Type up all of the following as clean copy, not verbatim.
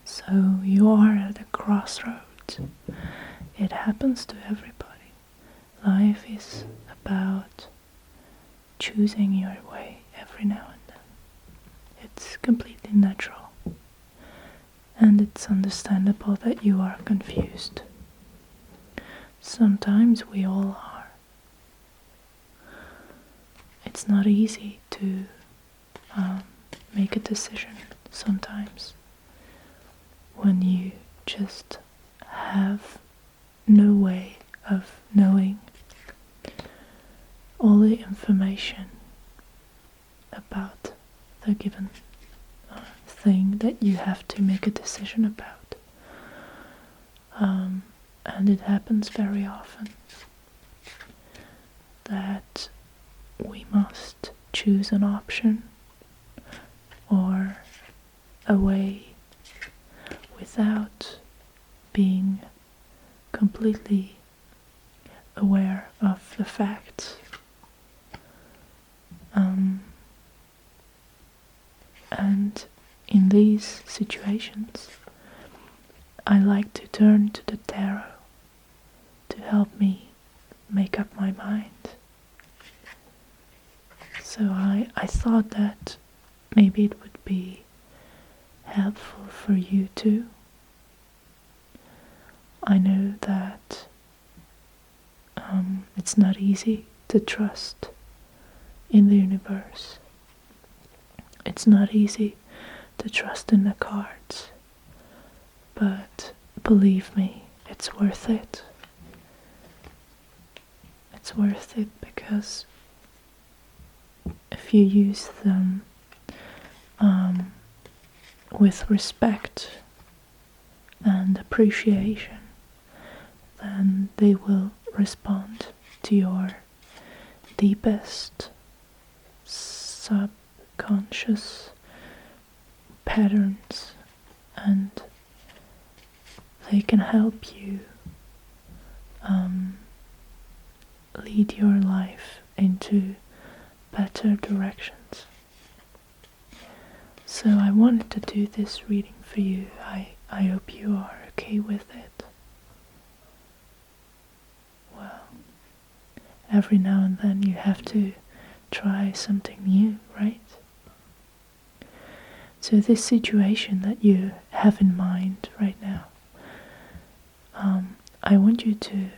So you are at a crossroads. It happens to everybody. Life is about choosing your way every now and then. It's completely natural. And it's understandable that you are confused. Sometimes we all are. It's not easy to make a decision sometimes when you just have no way of knowing all the information about the given thing that you have to make a decision about. And it happens very often that we must choose an option or a way without being completely aware of the facts. And in these situations, I like to turn to the tarot to help me make up my mind. So I thought that maybe it would be helpful for you too. I know that it's not easy to trust in the universe. It's not easy to trust in the cards, but believe me, it's worth it. It's worth it because if you use them with respect and appreciation, then they will respond to your deepest subconscious patterns, and they can help you lead your life into better directions. So I wanted to do this reading for you. I hope you are okay with it. Well, every now and then you have to try something new, right? So this situation that you have in mind right now, I want you to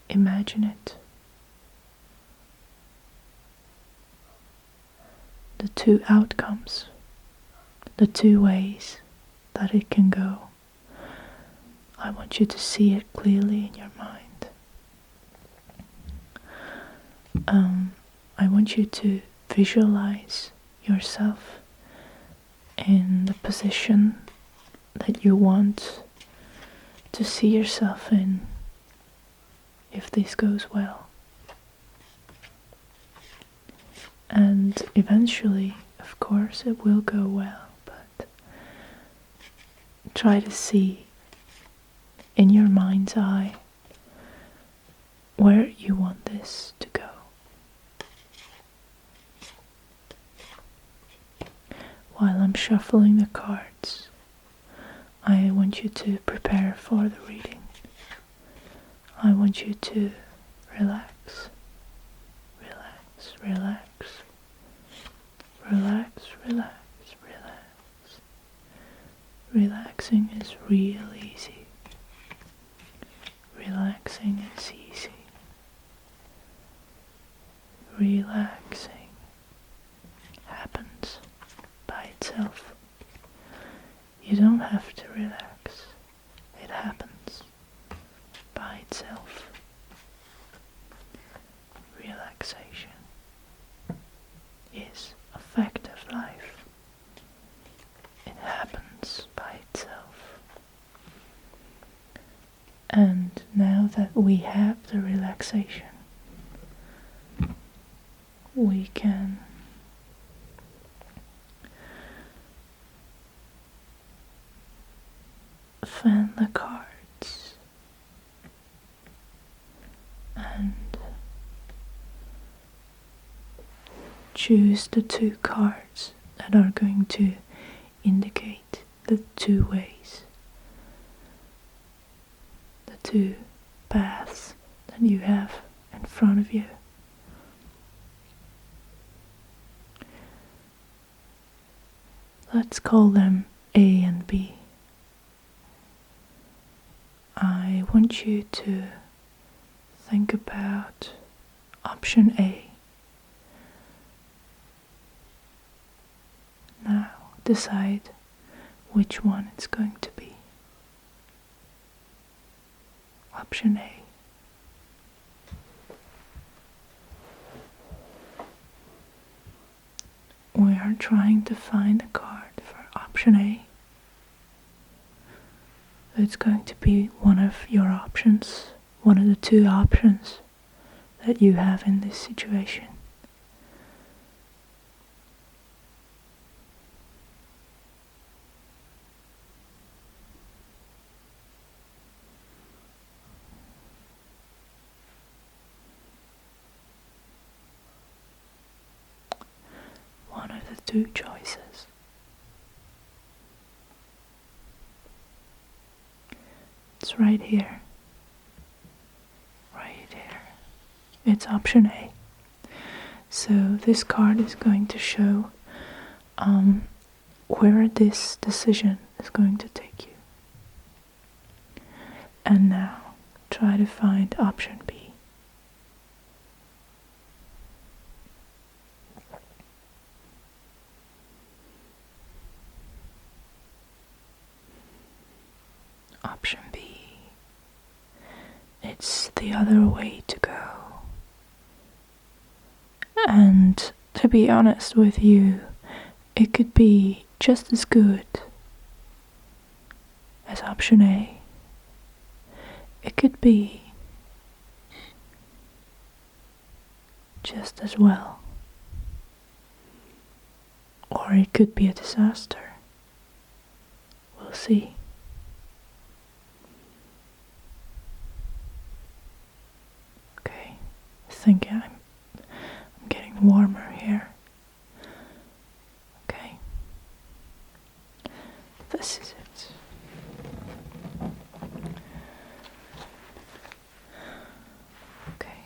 imagine it. The two outcomes, the two ways that it can go. I want you to see it clearly in your mind. I want you to visualize yourself in the position that you want to see yourself in if this goes well. And eventually, of course, it will go well, but try to see in your mind's eye where you want this to go. While I'm shuffling the cards, I want you to prepare for the reading. I want you to relax, relax, relax, relax, relax, relax. Relaxing is real easy. Relaxing is easy. Relaxing happens by itself. You don't have to relax. It happens by itself. Relaxation is a fact of life. It happens by itself. And now that we have the relaxation, we can fan the cards and choose the two cards that are going to indicate the two ways, the two paths that you have in front of you. Let's call them A and B. I want you to think about option A. Now decide which one it's going to be. Option A. We are trying to find a card for option A. It's going to be one of your options, one of the two options that you have in this situation. One of the two choices. It's right here. Right here. It's option A. So this card is going to show where this decision is going to take you. And now try to find option B. Option B. It's the other way to go. And to be honest with you, it could be just as good as option A. It could be just as well. Or it could be a disaster. We'll see. I think I'm getting warmer here. Okay. This is it. Okay.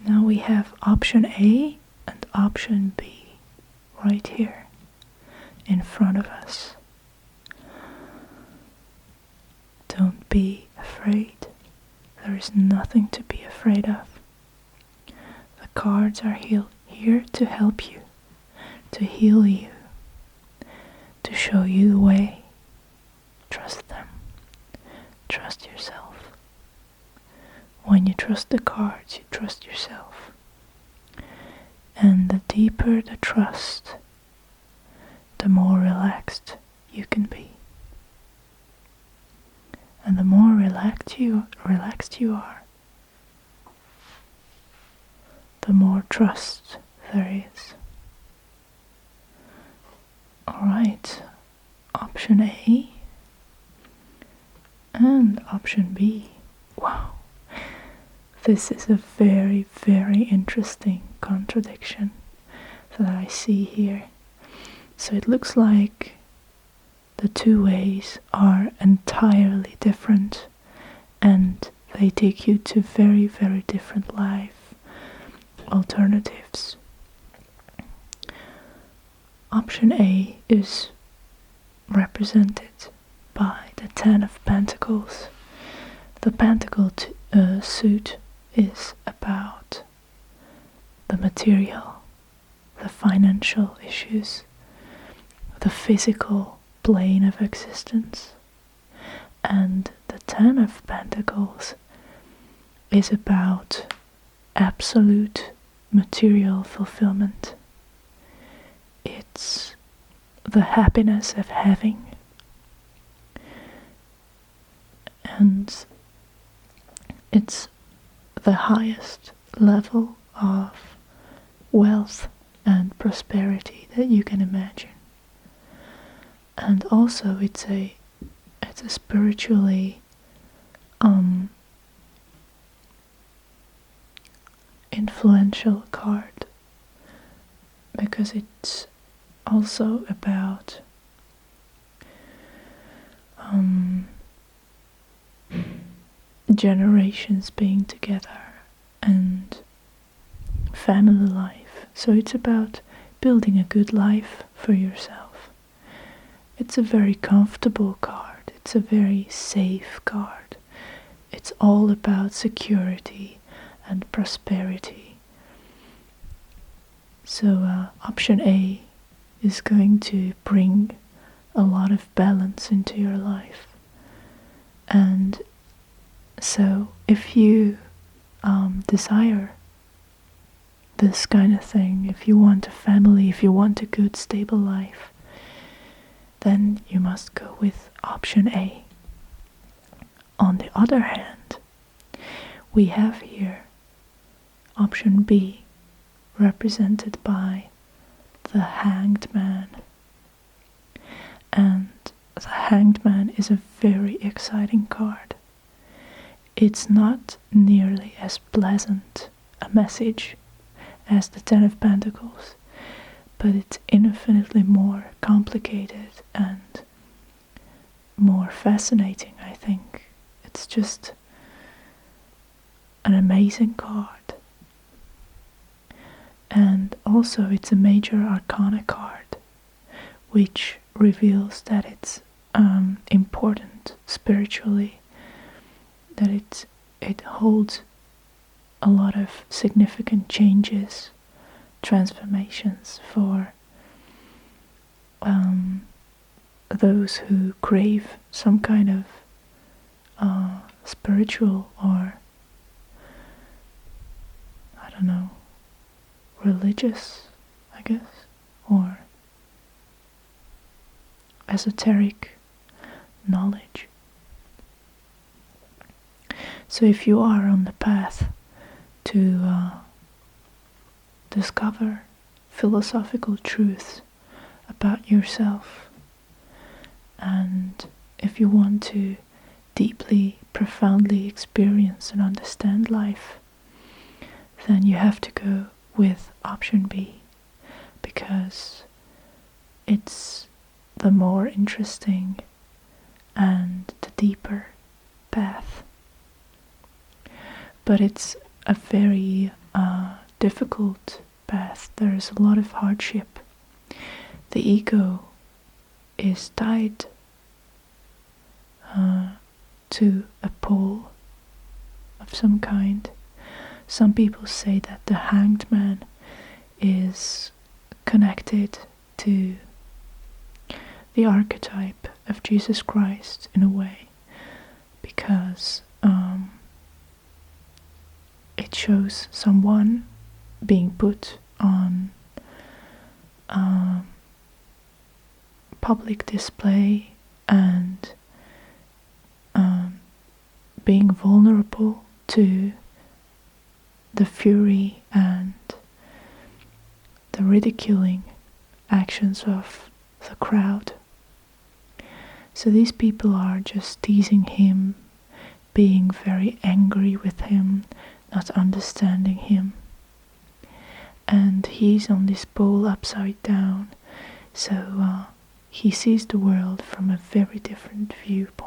Now we have option A and option B right here in front of us. Don't be afraid. There is nothing to be afraid of. The cards are here to help you, to heal you, to show you the way. Trust them. Trust yourself. When you trust the cards, you trust yourself. And the deeper the trust, the more relaxed you can be. And the more relaxed you are, the more trust there is. Alright, option A and option B. Wow, this is a very, very interesting contradiction that I see here. So it looks like the two ways are entirely different and they take you to very, very different life alternatives. Option A is represented by the Ten of Pentacles. The Pentacle suit is about the material, the financial issues, the physical plane of existence. And the Ten of Pentacles is about absolute material fulfillment. It's the happiness of having. And it's the highest level of wealth and prosperity that you can imagine. And also it's a spiritually influential card because it's also about generations being together and family life. So it's about building a good life for yourself. It's a very comfortable card. It's a very safe card. It's all about security and prosperity. So option A is going to bring a lot of balance into your life. And so if you desire this kind of thing, if you want a family, if you want a good stable life, then you must go with option A. On the other hand, we have here option B, represented by the Hanged Man. And the Hanged Man is a very exciting card. It's not nearly as pleasant a message as the Ten of Pentacles, but it's infinitely more complicated and more fascinating, I think. It's just an amazing card. And also it's a major arcana card, which reveals that it's important spiritually, that it holds a lot of significant changes, transformations for those who crave some kind of spiritual or, I don't know, religious, I guess, or esoteric knowledge. So if you are on the path to discover philosophical truths about yourself, and if you want to deeply, profoundly experience and understand life, then you have to go with option B, because it's the more interesting and the deeper path. But it's a very difficult path. There is a lot of hardship. The ego is tied to a pole of some kind. Some people say that the Hanged Man is connected to the archetype of Jesus Christ in a way, because it shows someone being put on public display and being vulnerable to the fury and the ridiculing actions of the crowd. So these people are just teasing him, being very angry with him, not understanding him. And he's on this pole upside down, so he sees the world from a very different viewpoint.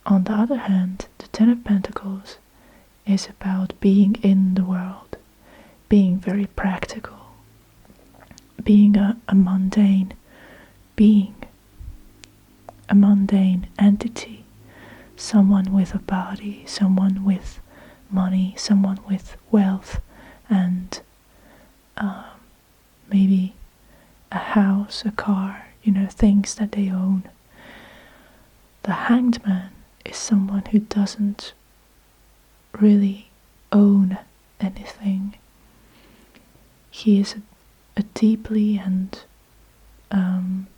On the other hand, the Ten of Pentacles is about being in the world, being very practical, being a mundane being, a mundane entity, someone with a body, someone with money, someone with wealth, and maybe a house, a car, things that they own. The Hanged Man is someone who doesn't really own anything. He is a deeply and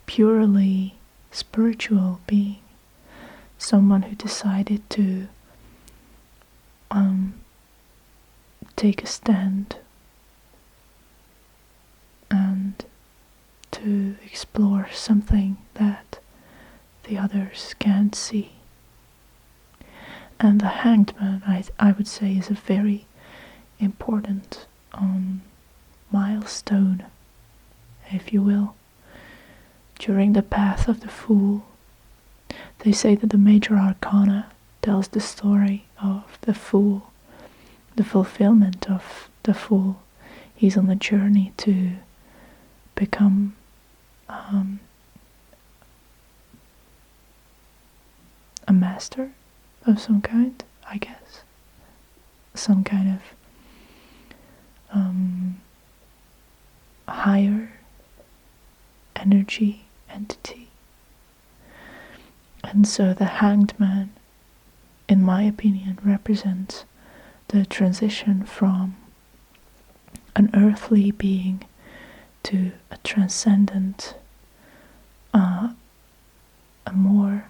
purely spiritual being, someone who decided to take a stand and to explore something that the others can't see. And the Hanged Man, I would say, is a very important milestone, if you will, during the path of the Fool. They say that the major arcana tells the story of the Fool, the fulfillment of the Fool. He's on a journey to become a master of some kind, I guess. Some kind of higher energy entity. And so the Hanged Man, in my opinion, represents the transition from an earthly being to a transcendent, a more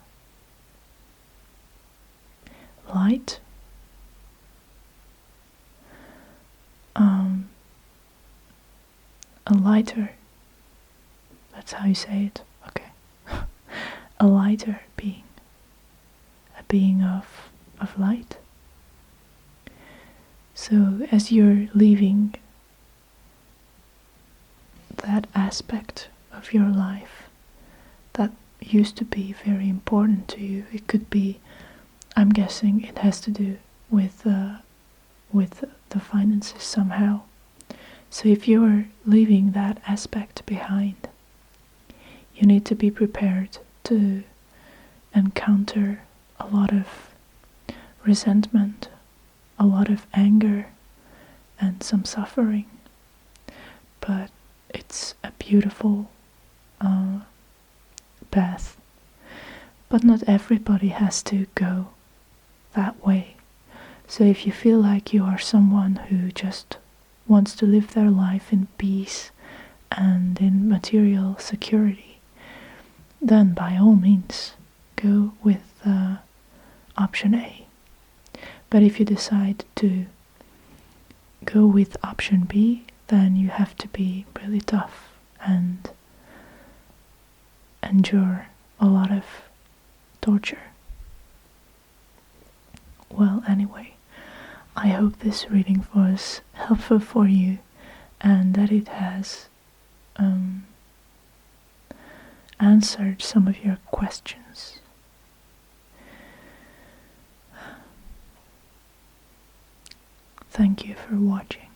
light, a lighter, that's how you say it, okay, a lighter being, a being of light. So as you're leaving that aspect of your life that used to be very important to you, it could be, I'm guessing it has to do with the finances somehow. So if you're leaving that aspect behind, you need to be prepared to encounter a lot of resentment, a lot of anger, and some suffering. But it's a beautiful path. But not everybody has to go that way. So if you feel like you are someone who just wants to live their life in peace and in material security, then by all means go with option A. But if you decide to go with option B, then you have to be really tough and endure a lot of torture. Well, anyway, I hope this reading was helpful for you and that it has answered some of your questions. Thank you for watching.